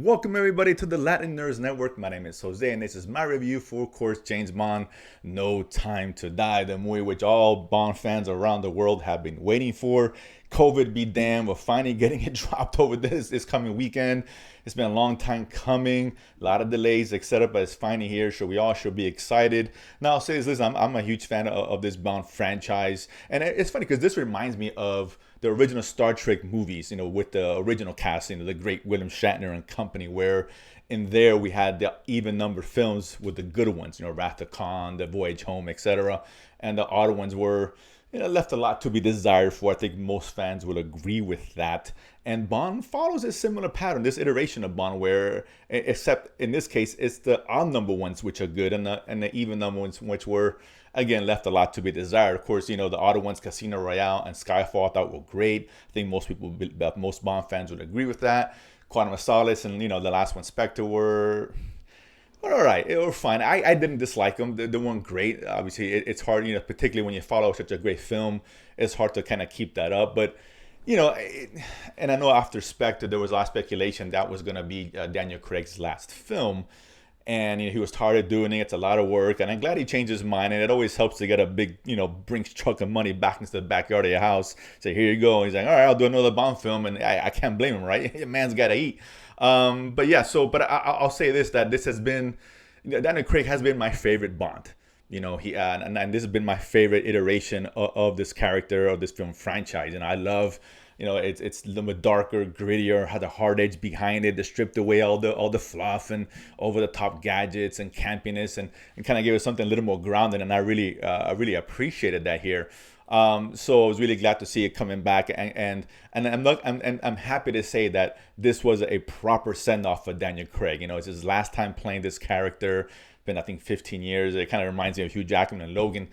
Welcome everybody to the Latin Nerds Network. My name is Jose and this is my review for, of course, James Bond, No Time to Die, the movie which all Bond fans around the world have been waiting for. COVID be damned, we're finally getting it dropped over this coming weekend. It's been a long time coming, a lot of delays, etc., but it's finally here, so we all should be excited. Now, I'll say this, listen, I'm a huge fan of this Bond franchise, and it's funny because this reminds me of the original Star Trek movies, with the original cast, the great William Shatner and company, where in there we had the even numbered films with the good ones, Wrath of Khan, The Voyage Home, etc. And the other ones were, left a lot to be desired for. I think most fans will agree with that. And Bond follows a similar pattern, this iteration of Bond, where, except in this case, it's the odd number ones which are good, and the even number ones which were, again, left a lot to be desired. Of course, the other ones, Casino Royale and Skyfall, I thought were great. I think most Bond fans would agree with that. Quantum of Solace and, the last one, Spectre, were all right. They were fine. I didn't dislike them. They weren't great. Obviously, it's hard, particularly when you follow such a great film, it's hard to kind of keep that up. But, and I know after Spectre, there was a lot of speculation that was going to be Daniel Craig's last film. And he was tired of doing it. It's a lot of work, and I'm glad he changed his mind. And it always helps to get a big, Brinks truck of money back into the backyard of your house. Say, here you go. And he's like, all right, I'll do another Bond film, and I can't blame him, right? Your man's got to eat. But yeah, I'll say this: that this has been, Daniel Craig has been my favorite Bond. And this has been my favorite iteration of this character, of this film franchise. And I love, it's a little bit darker, grittier, had a hard edge behind it, that stripped away all the fluff and over the top gadgets and campiness, and kind of gave it something a little more grounded. And I really appreciated that here. So I was really glad to see it coming back, and I'm happy to say that this was a proper send off for Daniel Craig. It's his last time playing this character. Been, I think, 15 years. It kind of reminds me of Hugh Jackman and Logan.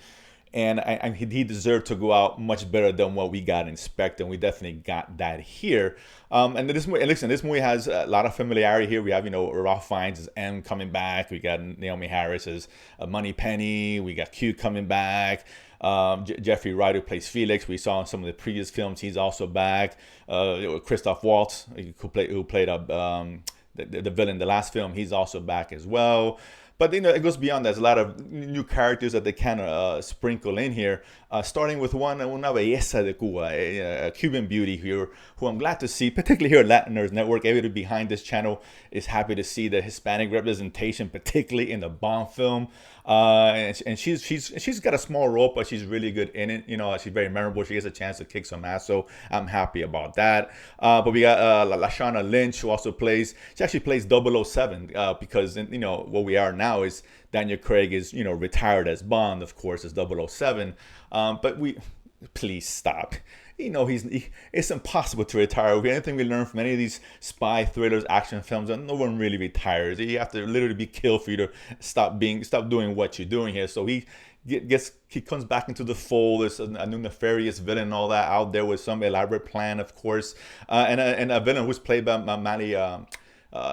And he deserved to go out much better than what we got in Spectre, and we definitely got that here. And this movie, listen, this movie has a lot of familiarity here. We have, Ralph Fiennes as M coming back. We got Naomi Harris as Moneypenny. We got Q coming back. Jeffrey Wright, who plays Felix, we saw in some of the previous films. He's also back. Christoph Waltz, who played the villain in the last film, he's also back as well. But it goes beyond that. There's a lot of new characters that they kind of sprinkle in here, starting with una belleza de Cuba, a Cuban beauty here, who I'm glad to see, particularly here at Latin Nerds Network. Everybody behind this channel is happy to see the Hispanic representation, particularly in the Bond film. And she's got a small role, but she's really good in it. She's very memorable. She gets a chance to kick some ass, so I'm happy about that. But we got Lashana Lynch, who also she actually plays 007, because what we are now is Daniel Craig is retired as Bond, of course, as 007. But please stop. It's impossible to retire. Anything we learn from any of these spy thrillers, action films, no one really retires. You have to literally be killed for you to stop doing what you're doing here. So he comes back into the fold. There's a new nefarious villain and all that out there with some elaborate plan, of course, and a villain who's played by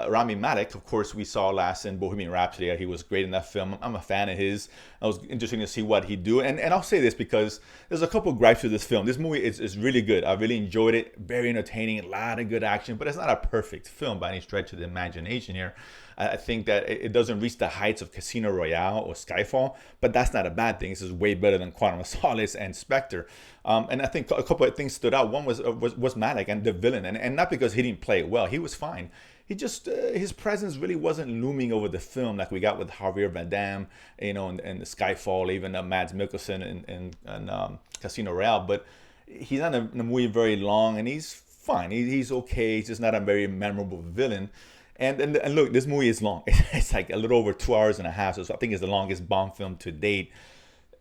Rami Malek, of course, we saw last in Bohemian Rhapsody. He was great in that film. I'm a fan of his. It was interesting to see what he'd do. And I'll say this because there's a couple gripes with this film. This movie is really good. I really enjoyed it. Very entertaining. A lot of good action. But it's not a perfect film by any stretch of the imagination here. I think that it doesn't reach the heights of Casino Royale or Skyfall, but that's not a bad thing. This is way better than Quantum of Solace and Spectre. And I think a couple of things stood out. One was Malek and the villain, and not because he didn't play it well. He was fine. He just his presence really wasn't looming over the film like we got with Javier Bardem, and the Skyfall, even Mads Mikkelsen and Casino Royale. But he's not in the movie very long, and he's fine. He's okay. He's just not a very memorable villain. And look, this movie is long. It's like a little over 2 hours and a half. So I think it's the longest Bond film to date.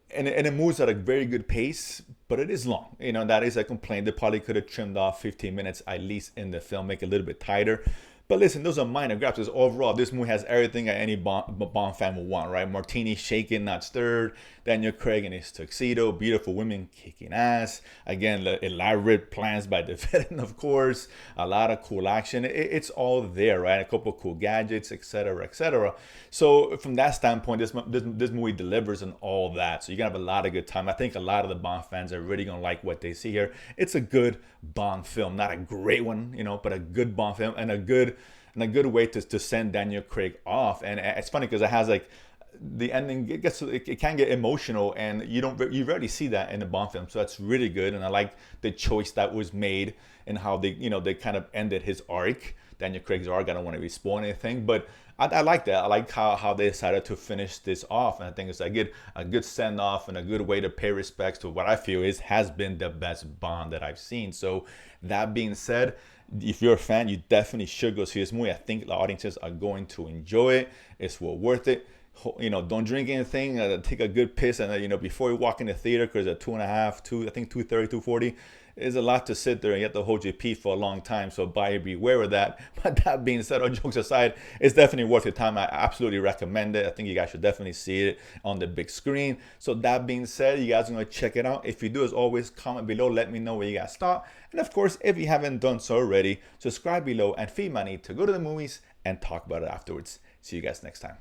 And it moves at a very good pace, but it is long. That is a complaint. They probably could have trimmed off 15 minutes at least in the film, make it a little bit tighter. But listen, those are minor gripes. Because overall, this movie has everything that any Bond fan would want, right? Martini shaken, not stirred. Daniel Craig in his tuxedo. Beautiful women kicking ass. Again, elaborate plans by the villain, of course. A lot of cool action. It's all there, right? A couple of cool gadgets, etc., etc. So from that standpoint, this movie delivers on all that. So you're going to have a lot of good time. I think a lot of the Bond fans are really going to like what they see here. It's a good Bond film. Not a great one, but a good Bond film and a good and a good way to send Daniel Craig off. And it's funny because it has like the ending, it can get emotional, and you rarely see that in a Bond film. So that's really good, and I like the choice that was made and how they kind of ended his arc, Daniel Craig's arc. I don't want to be spoiling anything, but I like that. I like how they decided to finish this off, and I think it's a good send off and a good way to pay respects to what I feel has been the best Bond that I've seen. So that being said, if you're a fan, you definitely should go see this movie. I think the audiences are going to enjoy it. It's well worth it. Don't drink anything. Take a good piss, and before you walk in the theater, because at 2.5, I think 2:30, 2:40, is a lot to sit there and you have to hold your pee for a long time. So buyer beware of that. But that being said, all jokes aside, it's definitely worth your time. I absolutely recommend it. I think you guys should definitely see it on the big screen. So that being said, you guys are going to check it out. If you do, as always, comment below. Let me know where you guys thought. And of course, if you haven't done so already, subscribe below and feed my need to go to the movies and talk about it afterwards. See you guys next time.